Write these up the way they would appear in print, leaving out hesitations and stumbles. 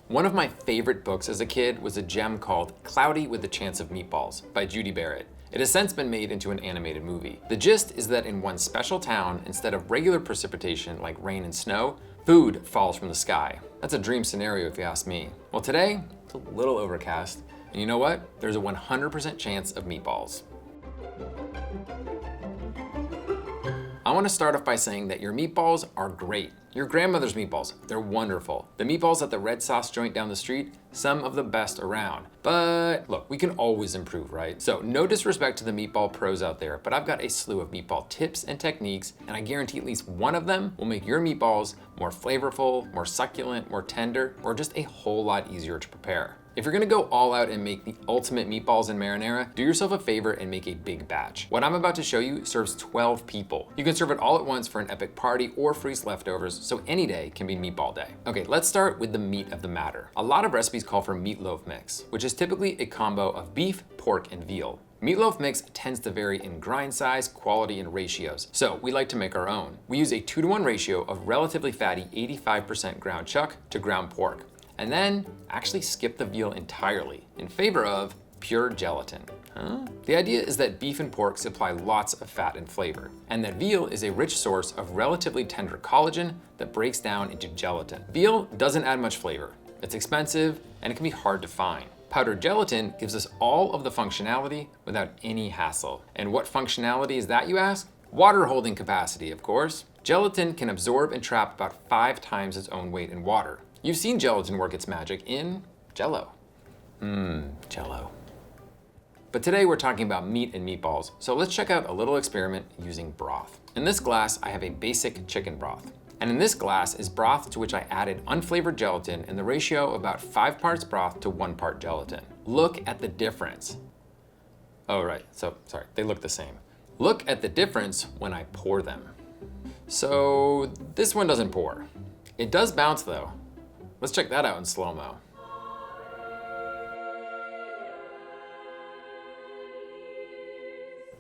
One of my favorite books as a kid was a gem called Cloudy with a Chance of Meatballs by Judy Barrett. It has since been made into an animated movie. The gist is that in one special town, instead of regular precipitation like rain and snow, food falls from the sky. That's a dream scenario if you ask me. Well, today, it's a little overcast. And you know what? There's a 100% chance of meatballs. I want to start off by saying that your meatballs are great. Your grandmother's meatballs, they're wonderful. The meatballs at the red sauce joint down the street, some of the best around. But look, we can always improve, right? So no disrespect to the meatball pros out there, but I've got a slew of meatball tips and techniques, and I guarantee at least one of them will make your meatballs more flavorful, more succulent, more tender, or just a whole lot easier to prepare. If you're gonna go all out and make the ultimate meatballs in marinara, do yourself a favor and make a big batch. What I'm about to show you serves 12 people. You can serve it all at once for an epic party or freeze leftovers, so any day can be meatball day. Okay, let's start with the meat of the matter. A lot of recipes call for meatloaf mix, which is typically a combo of beef, pork, and veal. Meatloaf mix tends to vary in grind size, quality, and ratios, so we like to make our own. We use a 2-to-1 ratio of relatively fatty 85% ground chuck to ground pork, and then actually skip the veal entirely in favor of pure gelatin. The idea is that beef and pork supply lots of fat and flavor, and that veal is a rich source of relatively tender collagen that breaks down into gelatin. Veal doesn't add much flavor. It's expensive, and it can be hard to find. Powdered gelatin gives us all of the functionality without any hassle. And what functionality is that, you ask? Water holding capacity, of course. Gelatin can absorb and trap about 5 times its own weight in water. You've seen gelatin work its magic in Jell-O. Jell-O. But today we're talking about meat and meatballs, so let's check out a little experiment using broth. In this glass, I have a basic chicken broth. And in this glass is broth to which I added unflavored gelatin in the ratio of about 5 parts broth to 1 part gelatin. Look at the difference. Oh, right, so sorry, they look the same. Look at the difference when I pour them. So this one doesn't pour. It does bounce though. Let's check that out in slow-mo.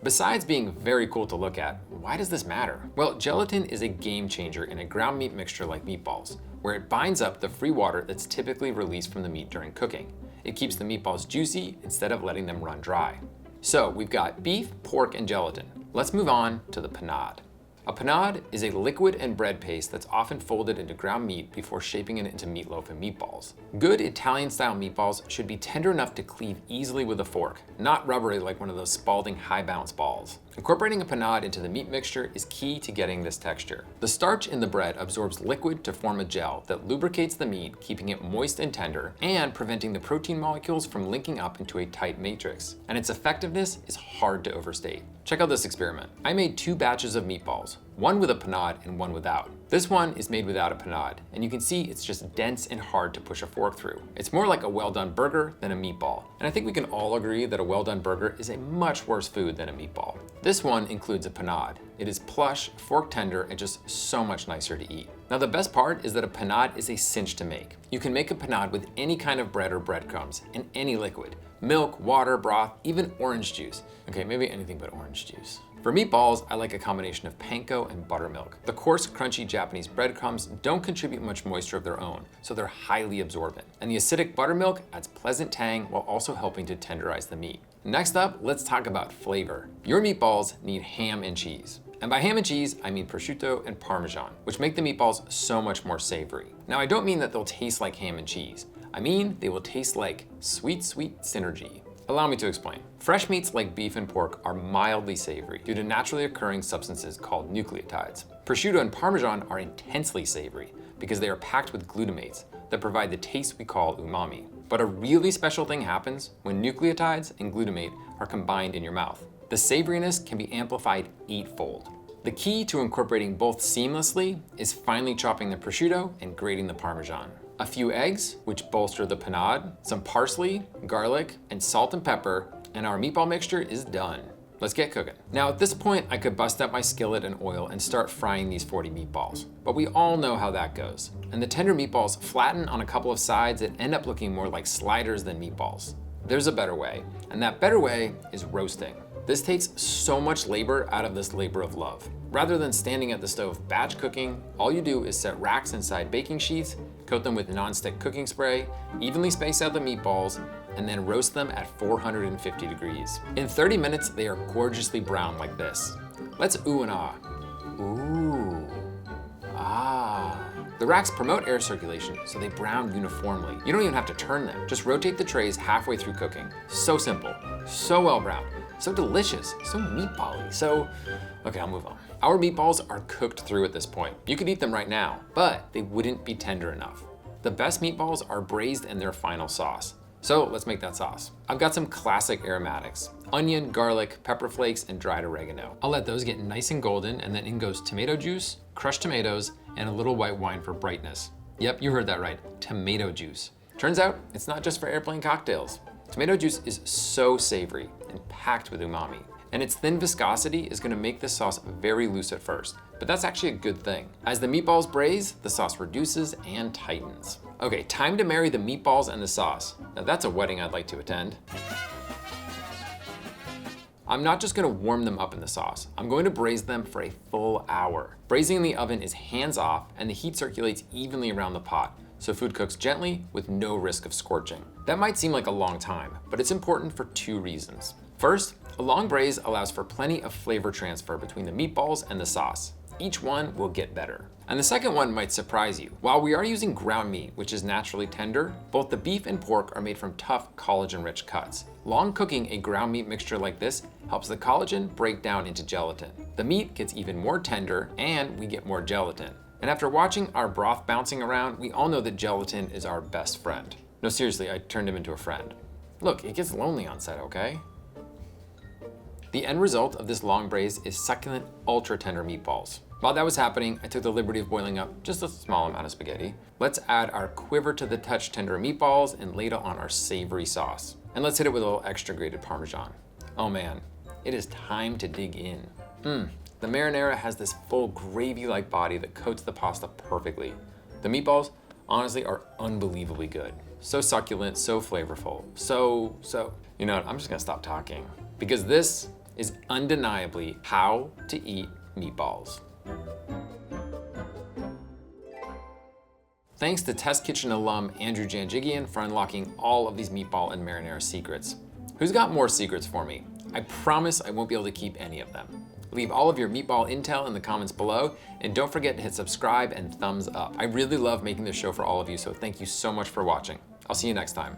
Besides being very cool to look at, why does this matter? Well, gelatin is a game changer in a ground meat mixture like meatballs, where it binds up the free water that's typically released from the meat during cooking. It keeps the meatballs juicy instead of letting them run dry. So we've got beef, pork, and gelatin. Let's move on to the panade. A panade is a liquid and bread paste that's often folded into ground meat before shaping it into meatloaf and meatballs. Good Italian-style meatballs should be tender enough to cleave easily with a fork, not rubbery like one of those Spalding high-bounce balls. Incorporating a panade into the meat mixture is key to getting this texture. The starch in the bread absorbs liquid to form a gel that lubricates the meat, keeping it moist and tender, and preventing the protein molecules from linking up into a tight matrix. And its effectiveness is hard to overstate. Check out this experiment. I made 2 batches of meatballs, one with a panade and one without. This one is made without a panade, and you can see it's just dense and hard to push a fork through. It's more like a well-done burger than a meatball. And I think we can all agree that a well-done burger is a much worse food than a meatball. This one includes a panade. It is plush, fork tender, and just so much nicer to eat. Now the best part is that a panade is a cinch to make. You can make a panade with any kind of bread or breadcrumbs and any liquid. Milk, water, broth, even orange juice. Okay, maybe anything but orange juice. For meatballs, I like a combination of panko and buttermilk. The coarse, crunchy Japanese breadcrumbs don't contribute much moisture of their own, so they're highly absorbent. And the acidic buttermilk adds pleasant tang while also helping to tenderize the meat. Next up, let's talk about flavor. Your meatballs need ham and cheese. And by ham and cheese, I mean prosciutto and Parmesan, which make the meatballs so much more savory. Now, I don't mean that they'll taste like ham and cheese. I mean, they will taste like sweet, sweet synergy. Allow me to explain. Fresh meats like beef and pork are mildly savory due to naturally occurring substances called nucleotides. Prosciutto and Parmesan are intensely savory because they are packed with glutamates that provide the taste we call umami. But a really special thing happens when nucleotides and glutamate are combined in your mouth. The savoriness can be amplified 8-fold. The key to incorporating both seamlessly is finely chopping the prosciutto and grating the Parmesan. A few eggs, which bolster the panade, some parsley, garlic, and salt and pepper, and our meatball mixture is done. Let's get cooking. Now at this point, I could bust out my skillet and oil and start frying these 40 meatballs. But we all know how that goes. And the tender meatballs flatten on a couple of sides and end up looking more like sliders than meatballs. There's a better way, and that better way is roasting. This takes so much labor out of this labor of love. Rather than standing at the stove batch cooking, all you do is set racks inside baking sheets, Coat them with non-stick cooking spray, evenly space out the meatballs, and then roast them at 450 degrees. In 30 minutes, they are gorgeously brown like this. Let's ooh and ah. Ooh, ah. The racks promote air circulation, so they brown uniformly. You don't even have to turn them. Just rotate the trays halfway through cooking. So simple, so well browned, so delicious, so meatball-y, okay, I'll move on. Our meatballs are cooked through at this point. You could eat them right now, but they wouldn't be tender enough. The best meatballs are braised in their final sauce. So let's make that sauce. I've got some classic aromatics: onion, garlic, pepper flakes, and dried oregano. I'll let those get nice and golden, and then in goes tomato juice, crushed tomatoes, and a little white wine for brightness. Yep, you heard that right, tomato juice. Turns out, it's not just for airplane cocktails. Tomato juice is so savory and packed with umami. And its thin viscosity is gonna make this sauce very loose at first, but that's actually a good thing. As the meatballs braise, the sauce reduces and tightens. Okay, time to marry the meatballs and the sauce. Now that's a wedding I'd like to attend. I'm not just gonna warm them up in the sauce. I'm going to braise them for a full hour. Braising in the oven is hands off and the heat circulates evenly around the pot, so food cooks gently with no risk of scorching. That might seem like a long time, but it's important for two reasons. First, a long braise allows for plenty of flavor transfer between the meatballs and the sauce. Each one will get better. And the second one might surprise you. While we are using ground meat, which is naturally tender, both the beef and pork are made from tough, collagen-rich cuts. Long cooking a ground meat mixture like this helps the collagen break down into gelatin. The meat gets even more tender, and we get more gelatin. And after watching our broth bouncing around, we all know that gelatin is our best friend. No, seriously, I turned him into a friend. Look, it gets lonely on set, okay? The end result of this long braise is succulent, ultra-tender meatballs. While that was happening, I took the liberty of boiling up just a small amount of spaghetti. Let's add our quiver to the touch tender meatballs and ladle on our savory sauce. And let's hit it with a little extra grated Parmesan. Oh man, it is time to dig in. The marinara has this full gravy-like body that coats the pasta perfectly. The meatballs, honestly, are unbelievably good. So succulent, so flavorful, you know what, I'm just gonna stop talking, because this is undeniably how to eat meatballs. Thanks to Test Kitchen alum Andrew Janjigian for unlocking all of these meatball and marinara secrets. Who's got more secrets for me? I promise I won't be able to keep any of them. Leave all of your meatball intel in the comments below, and don't forget to hit subscribe and thumbs up. I really love making this show for all of you, so thank you so much for watching. I'll see you next time.